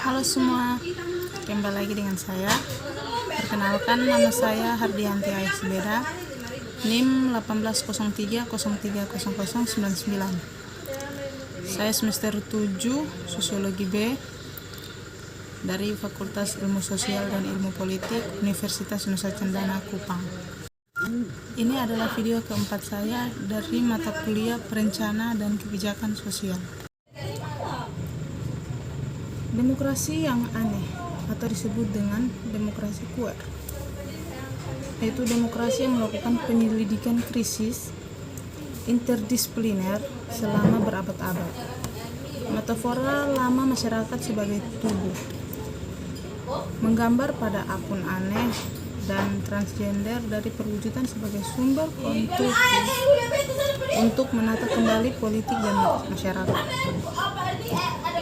Halo semua, kembali lagi dengan saya. Perkenalkan, nama saya Hardianti Ayasbeda, NIM 1803030099. Saya semester 7 Sosiologi B dari Fakultas Ilmu Sosial dan Ilmu Politik Universitas Nusa Cendana Kupang. Ini adalah video keempat saya dari mata kuliah Perencana dan Kebijakan Sosial. Demokrasi yang aneh atau disebut dengan demokrasi queer, yaitu demokrasi yang melakukan penyelidikan krisis interdisipliner selama berabad-abad. Metafora lama masyarakat sebagai tubuh menggambar pada akun aneh dan transgender dari perwujudan sebagai sumber untuk menata kembali politik dan masyarakat.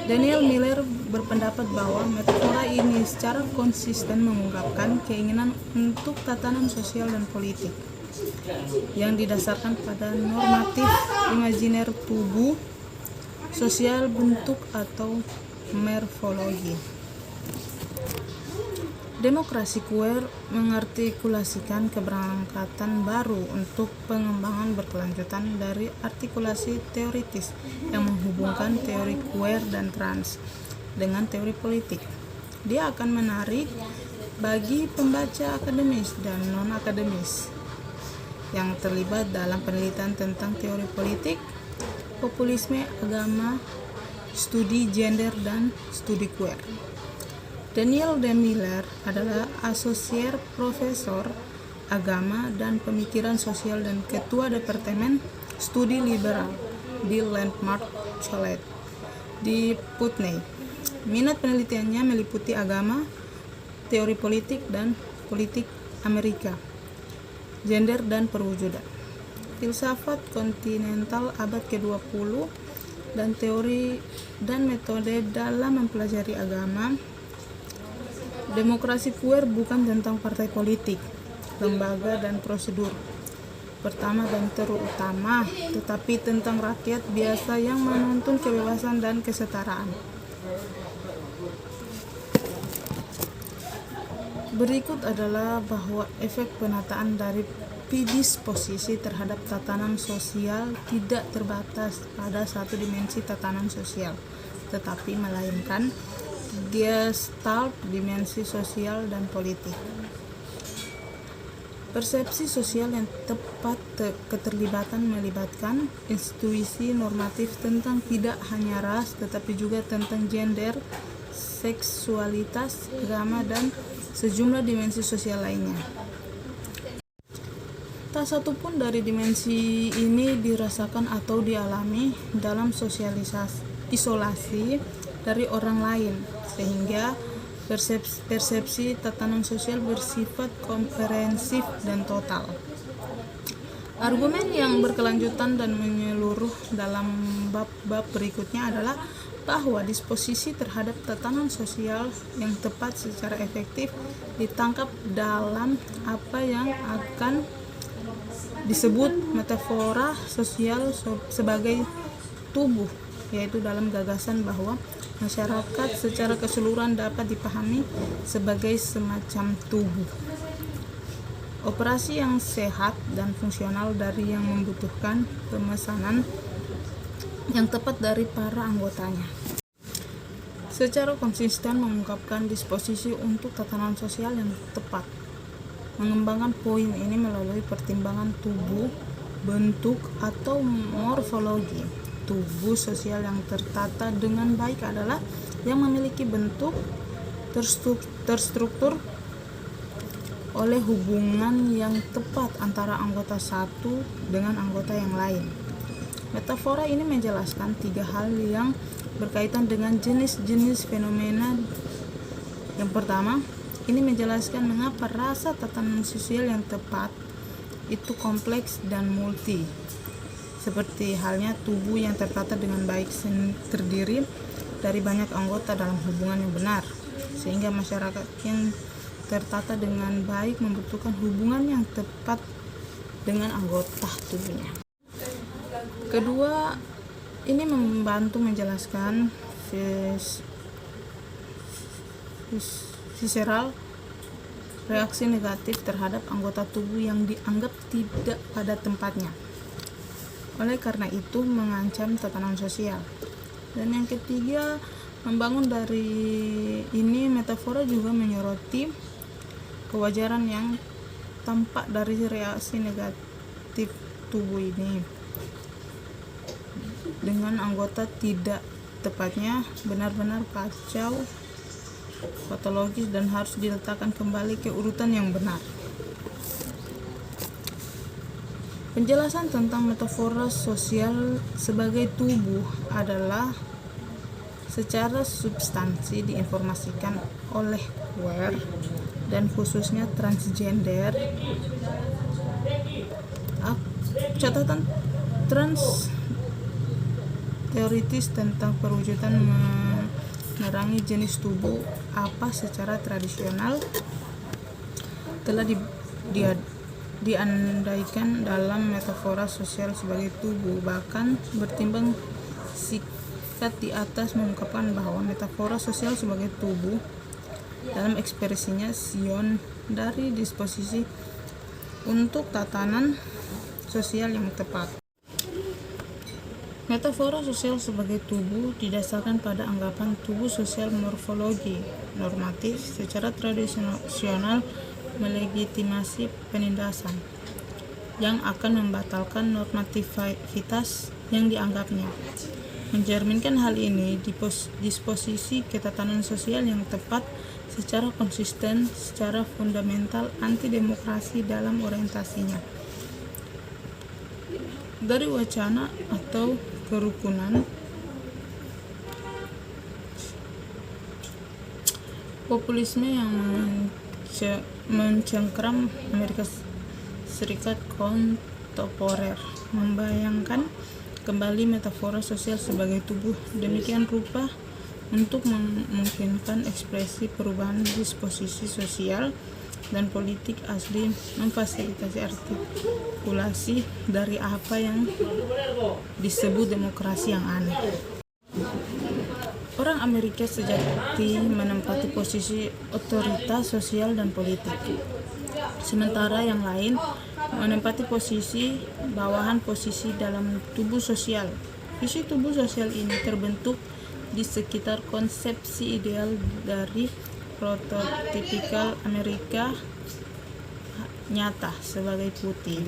Daniel Miller berpendapat bahwa metafora ini secara konsisten mengungkapkan keinginan untuk tatanan sosial dan politik yang didasarkan pada normatif imajiner tubuh, sosial bentuk atau morfologi. Demokrasi queer mengartikulasikan keberangkatan baru untuk pengembangan berkelanjutan dari artikulasi teoritis yang menghubungkan teori queer dan trans dengan teori politik. Dia akan menarik bagi pembaca akademis dan non-akademis yang terlibat dalam penelitian tentang teori politik, populisme, agama, studi gender, dan studi queer. Daniel D. Miller adalah asosier profesor agama dan pemikiran sosial dan ketua Departemen Studi Liberal di Landmark College di Putney. Minat penelitiannya meliputi agama, teori politik dan politik Amerika, gender dan perwujudan, filsafat kontinental abad ke-20, dan teori dan metode dalam mempelajari agama. Demokrasi queer bukan tentang partai politik, lembaga, dan prosedur pertama dan terutama, tetapi tentang rakyat biasa yang menuntut kebebasan dan kesetaraan. Berikut adalah bahwa efek penataan dari predisposisi terhadap tatanan sosial tidak terbatas pada satu dimensi tatanan sosial, tetapi melainkan gestalt dimensi sosial dan politik. Persepsi sosial yang tepat keterlibatan melibatkan institusi normatif tentang tidak hanya ras tetapi juga tentang gender, seksualitas, agama, dan sejumlah dimensi sosial lainnya. Tak satu pun dari dimensi ini dirasakan atau dialami dalam isolasi dari orang lain, sehingga persepsi tatanan sosial bersifat komprehensif dan total. Argumen yang berkelanjutan dan menyeluruh dalam bab-bab berikutnya adalah bahwa disposisi terhadap tatanan sosial yang tepat secara efektif ditangkap dalam apa yang akan disebut metafora sosial sebagai tubuh, yaitu dalam gagasan bahwa masyarakat secara keseluruhan dapat dipahami sebagai semacam tubuh. Operasi yang sehat dan fungsional dari yang membutuhkan pemesanan yang tepat dari para anggotanya. Secara konsisten mengungkapkan disposisi untuk tatanan sosial yang tepat. Mengembangkan poin ini melalui pertimbangan tubuh, bentuk, atau morfologi. Tubuh sosial yang tertata dengan baik adalah yang memiliki bentuk terstruktur oleh hubungan yang tepat antara anggota satu dengan anggota yang lain. Metafora ini menjelaskan tiga hal yang berkaitan dengan jenis-jenis fenomena. Yang pertama, ini menjelaskan mengapa rasa tatanan sosial yang tepat itu kompleks dan multi. Seperti halnya tubuh yang tertata dengan baik terdiri dari banyak anggota dalam hubungan yang benar, sehingga masyarakat yang tertata dengan baik membutuhkan hubungan yang tepat dengan anggota tubuhnya. Kedua, ini membantu menjelaskan visceral, reaksi negatif terhadap anggota tubuh yang dianggap tidak pada tempatnya. Oleh karena itu mengancam tatanan sosial. Dan yang ketiga, membangun dari ini metafora juga menyoroti kewajaran yang tampak dari reaksi negatif tubuh ini dengan anggota tidak tepatnya benar-benar kacau, patologis, dan harus diletakkan kembali ke urutan yang benar. Penjelasan tentang metafora sosial sebagai tubuh adalah secara substansi diinformasikan oleh queer dan khususnya transgender. Catatan trans teoritis tentang perwujudan menerangi jenis tubuh apa secara tradisional telah diandaikan dalam metafora sosial sebagai tubuh. Bahkan bertimbang sikat di atas mengungkapkan bahwa metafora sosial sebagai tubuh dalam ekspresinya Sion dari disposisi untuk tatanan sosial yang tepat. Metafora sosial sebagai tubuh didasarkan pada anggapan tubuh sosial morfologi normatif secara tradisional melegitimasi penindasan yang akan membatalkan normativitas yang dianggapnya. Mencerminkan hal ini disposisi ketatanan sosial yang tepat secara konsisten, secara fundamental anti-demokrasi dalam orientasinya. Dari wacana atau kerukunan populisme yang mencengkram Amerika Serikat kontemporer membayangkan kembali metafora sosial sebagai tubuh demikian rupa untuk memungkinkan ekspresi perubahan disposisi sosial dan politik asli, memfasilitasi artikulasi dari apa yang disebut demokrasi yang aneh. Orang Amerika sejati menempati posisi otoritas sosial dan politik, sementara yang lain menempati posisi bawahan posisi dalam tubuh sosial. Visi tubuh sosial ini terbentuk di sekitar konsepsi ideal dari prototipikal Amerika nyata sebagai putih,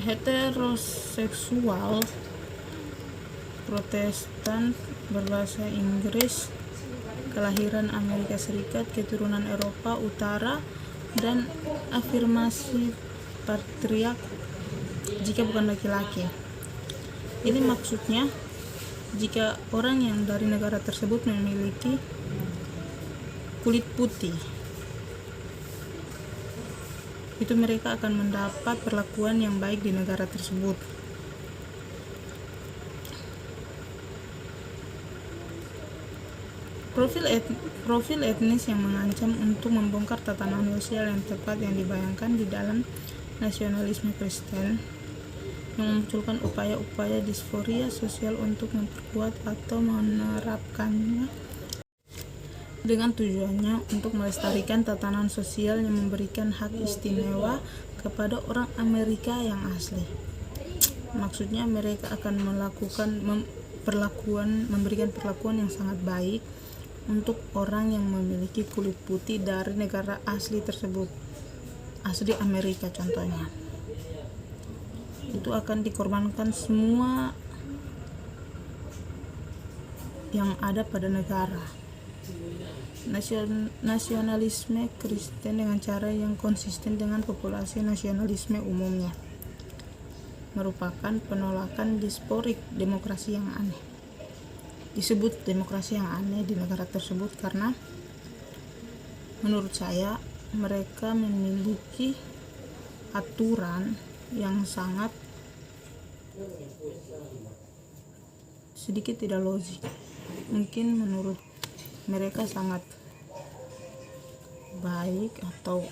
heteroseksual, Protestan, berbahasa Inggris, kelahiran Amerika Serikat, keturunan Eropa Utara, dan afirmasi patriark jika bukan laki-laki. Ini maksudnya jika orang yang dari negara tersebut memiliki kulit putih, itu mereka akan mendapat perlakuan yang baik di negara tersebut. Profil etnis yang mengancam untuk membongkar tatanan sosial yang tepat yang dibayangkan di dalam nasionalisme Kristen yang memunculkan upaya-upaya disforia sosial untuk memperkuat atau menerapkannya dengan tujuannya untuk melestarikan tatanan sosial yang memberikan hak istimewa kepada orang Amerika yang asli. Maksudnya mereka akan memberikan perlakuan yang sangat baik untuk orang yang memiliki kulit putih dari negara asli tersebut, asli Amerika contohnya. Itu akan dikorbankan semua yang ada pada negara. Nasionalisme Kristen dengan cara yang konsisten dengan populasi nasionalisme umumnya merupakan penolakan disporik demokrasi yang aneh. Disebut demokrasi yang aneh di negara tersebut karena menurut saya mereka memiliki aturan yang sangat sedikit tidak logik. Mungkin menurut mereka sangat baik atau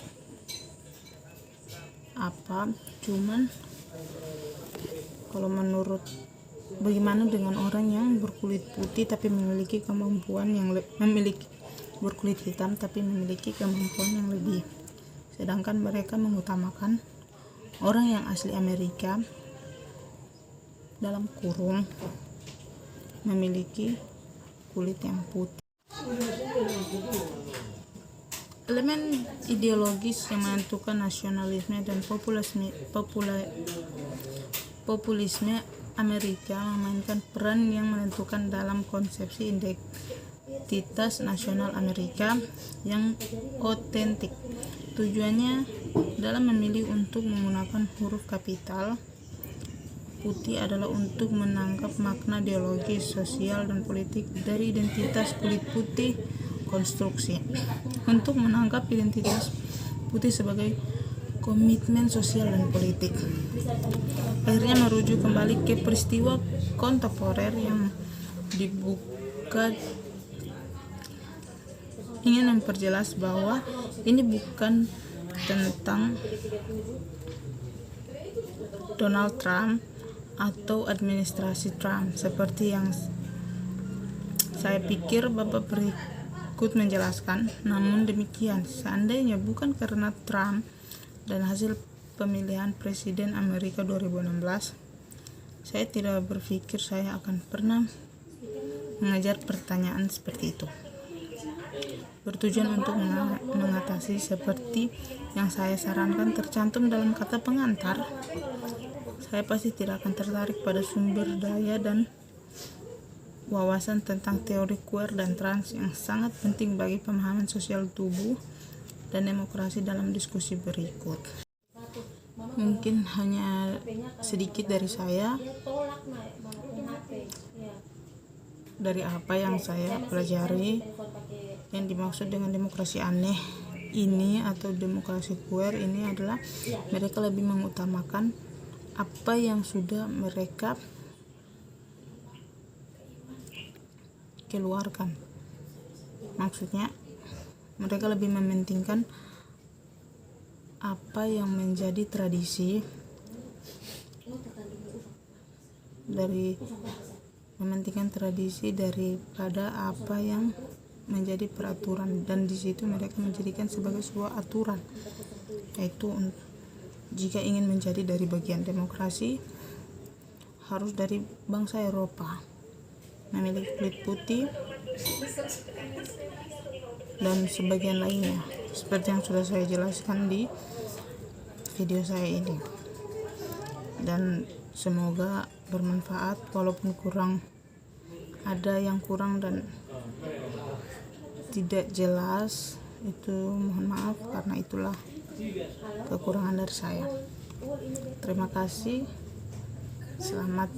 apa, cuman kalau menurut bagaimana dengan orang yang berkulit putih tapi memiliki kemampuan yang memiliki berkulit hitam tapi memiliki kemampuan yang lebih, sedangkan mereka mengutamakan orang yang asli Amerika dalam kurung memiliki kulit yang putih. Elemen ideologis yang menentukan nasionalisme dan populisme Amerika memainkan peran yang menentukan dalam konsepsi identitas nasional Amerika yang otentik. Tujuannya dalam memilih untuk menggunakan huruf kapital putih adalah untuk menangkap makna ideologis, sosial, dan politik dari identitas kulit putih konstruksi. Untuk menangkap identitas putih sebagai komitmen sosial dan politik, akhirnya merujuk kembali ke peristiwa kontemporer yang dibuka, ingin memperjelas bahwa ini bukan tentang Donald Trump atau administrasi Trump seperti yang saya pikir Bapak berikut menjelaskan. Namun demikian, seandainya bukan karena Trump dan hasil pemilihan presiden Amerika 2016, saya tidak berpikir saya akan pernah mengajar pertanyaan seperti itu. Bertujuan untuk mengatasi seperti yang saya sarankan tercantum dalam kata pengantar, saya pasti tidak akan tertarik pada sumber daya dan wawasan tentang teori queer dan trans yang sangat penting bagi pemahaman sosial tubuh dan demokrasi dalam diskusi berikut. Mungkin hanya sedikit dari saya, dari apa yang saya pelajari. Yang dimaksud dengan demokrasi aneh ini atau demokrasi queer ini adalah mereka lebih mengutamakan apa yang sudah mereka keluarkan. Maksudnya mereka lebih mementingkan apa yang menjadi tradisi daripada apa yang menjadi peraturan, dan di situ mereka menjadikan sebagai sebuah aturan, yaitu jika ingin menjadi dari bagian demokrasi harus dari bangsa Eropa, memiliki kulit putih dan sebagian lainnya, seperti yang sudah saya jelaskan di video saya ini. Dan semoga bermanfaat, walaupun ada yang kurang dan tidak jelas, itu mohon maaf, karena itulah kekurangan dari saya. Terima kasih, selamat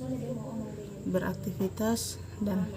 beraktivitas dan